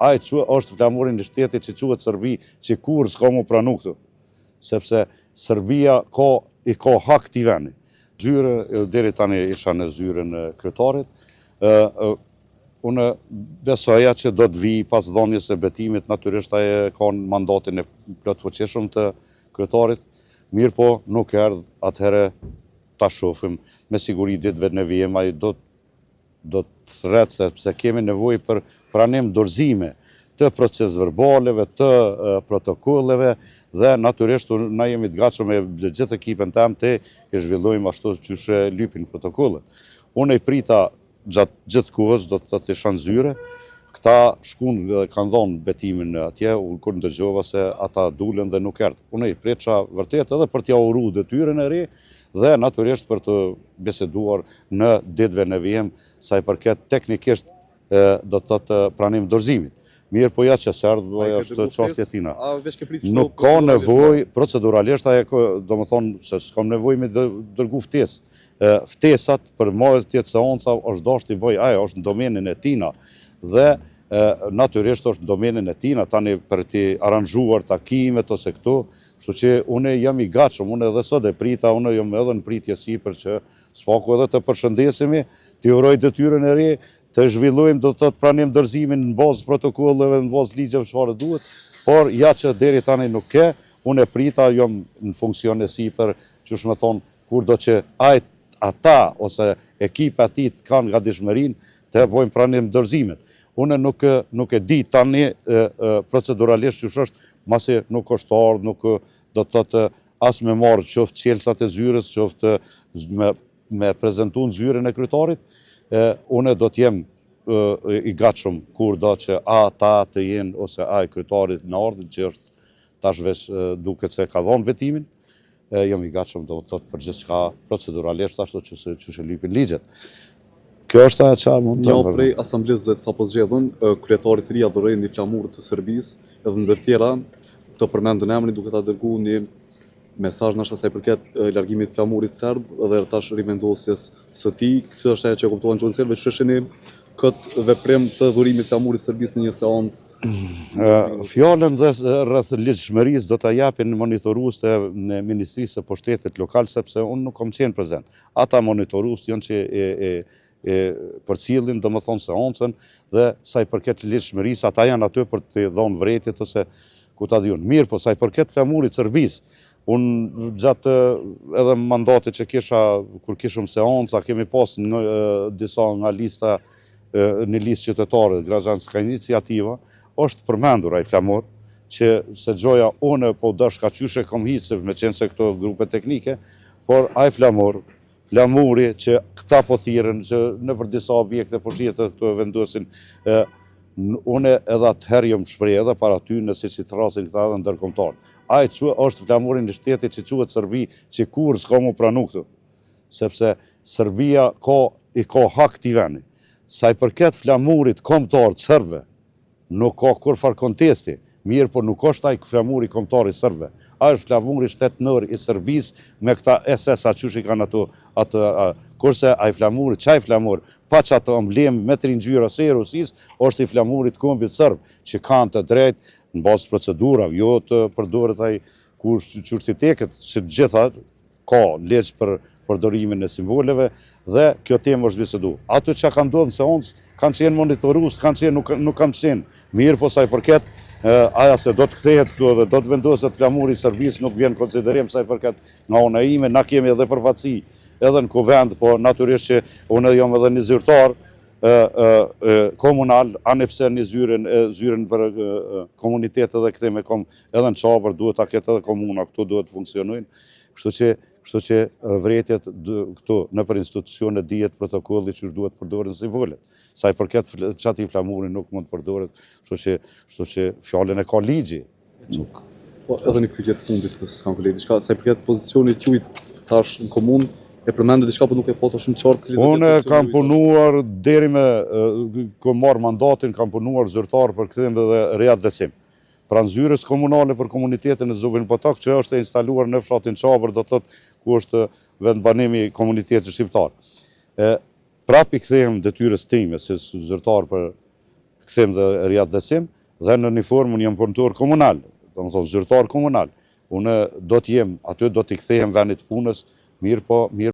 Ai është flamuri në shtetit që quhet Serbi, që kur s'ka mu pranu këtu. Sepse Serbia i ka hak t'i veni. Zyre, deri tani isha në zyrën e kryetarit. Unë besoja që do të vi pas dhënies së betimit, natyrisht ai ka mandatin e plotfuqishëm të kryetarit. Mirë po, nuk erdh, atëherë ta shohim me siguri ditëve në vijim, ai do të thret sepse kemi nevojë për pranim dorëzime të proces verbaleve, të protokolleve dhe natyrisht na jemi të gatshëm me gjithë ekipën tim të i zhvillojmë ashtu siç lypin protokollet. Unë i prita gjatë gjithë kohës, do të thotë isha në zyre. Këta shkuan dhe kanë dhënë betimin atje, kur ndëgjova se ata dulen dhe nuk erdhën. Unë i preça vërtet edhe për t'ia uruar detyrën e re dhe natyrisht për të biseduar në ditëve në vijim sa i përket teknikisht do të thotë pranim dorëzimit. Mirë po ja që sërdë është çështja tina. Nuk ka nevojë proceduralisht, do më thonë se s'kam nevojë me dërgu ftesë. Ftesat për marrë tjetë seanca është dashur t'i bëj, ajo është në domenin e tina dhe natyrisht është në domenin e tina tani për t'i aranxuar takimet ose këto, kështu që unë jam i gatshëm, unë edhe sot e prita, unë jam edhe në pritje sipër që s'paku edhe të përshëndesemi, t'i uroj detyrën e re, të zhvillojmë do të thotë pranim dorëzimin në bazë protokolleve, në bazë ligjeve çfarë duhet, por ja që deri tani nuk ke, unë e prita jam në funksion e sipër, qysh më thon, kurdo që ata ose ekipa e tij kanë gatishmërinë të bëjmë pranim dorëzimet. Unë nuk e di tani proceduralisht ç'është është, masi nuk është ardhur, nuk do të thotë as me marrë qoftë qelsat e zyrës, qoftë me prezantuar zyrën e kryetarit. Unë do t'jem i gatshëm kur do që ata të jenë ose ai kryetari në ardhmë që është tash veç duket se ka dhënë betimin, jam i gatshëm do të thotë për gjithçka proceduralisht ashtu që lypin ligjet. Kjo është ajo që mund të bëj. Një prej asamblesë që sapo zgjedhën, kryetari i ri adhuroi flamurit të Serbisë, edhe ndër tjera të përmendën emrin duke ta dërguar një mesazh ndoshta sa i përket largimit të flamurit serb dhe tash rivendosjes së tij. Kjo është ajo që kuptohen çonselve që shihni këtë veprim të dhurimit të flamurit të Serbisë në një seancë. Fjalën dhe rreth ligjshmërisë do ta japin monitoruesit e Ministrisë së Pushtetit Lokal sepse unë nuk kam qenë prezant. Ata monitoruesit janë që përcjellin domethënë seancën dhe sa i përket ligjshmërisë ata janë aty për të dhënë vërejtjet ose ku ta diun. Mirë, po sa i përket flamurit të Serbisë, unë gjatë edhe mandatit që kisha, kur kishëm seanca, kemi pas disa nga lista, një listë qytetare, Graxhanska Iniciativa, është përmendur ai flamur, që se gjoja unë po dash ka qyshe kom hiqë, me qenë se këto grupe teknike, por ai flamuri që këta po thirrën, që në për disa objekte po shihet këtu vendosin, unë edhe atëherë jam shpreh edhe para ty nëse si thrasin këta edhe ndërkombëtar. Ai është flamuri në shtetit që quhet Serbi, që kur s'ka mu pranu këtu. Sepse Serbia i ka hak t'i veni. Sa i përket flamurit kombëtar të serbëve, nuk ka kurfar kontesti, mirë po nuk është ai flamuri kombëtar i serbëve. Ai është flamuri shtetnor i Serbisë me këta SS-a qysh i kanë atë kurse ai flamuri, çaj flamur, pa çato emblem me trinxhyra se Rusisë, është i flamurit kombit serb, që kanë të drejtë në bazë procedurave, jo të përdoret ai qyteteket, që gjitha ka ligj për përdorimin e simboleve dhe kjo temë është biseduar. Ato që kanë ndodhur në seancë kanë qenë monitorues, kanë qenë nuk kanë qenë. Mirë, po sa i përket aja se do të kthehet këtu dhe do të vendoset flamuri i Serbisë nuk vjen konsiderim sa i përket nga ona ime, na kemi edhe përfaqësi edhe në kuvend, po natyrisht që unë jam edhe një zyrtar komunal, anipse një zyrën për komunitet edhe këtheme edhe në qabër duhet ta ketë edhe komuna, këtu duhet të funksionojnë, kështu që vretjet këtu në për institucione dihet protokolli që duhet përdoren simbolet. Sa i përket çati flamuri nuk mund të përdoret, kështu që fjalën e ka ligji. Po edhe një pyetje të fundit të s'kam kolegë diçka, sa i përket pozicionit tuaj tash në komunë, e përmendë diçka po nuk e po të shumë qartë. Unë kam punuar deri me kom marrë mandatin, kam punuar zyrtar për kthim dhe riadresim. Pranë zyrës komunale për komunitetin e Zubin Potok, që është instaluar në fshatin Qabër, do të thotë ku është vendbanimi i komunitetit shqiptar. Prap i kthejmë detyrës time si zyrtar për kthim dhe riaddësim, dhe në një formë unë jam punëtor komunal, do të thonë zyrtar komunal. Unë do të jem aty, do t'i kthehem vendit punës, mirë po, mirë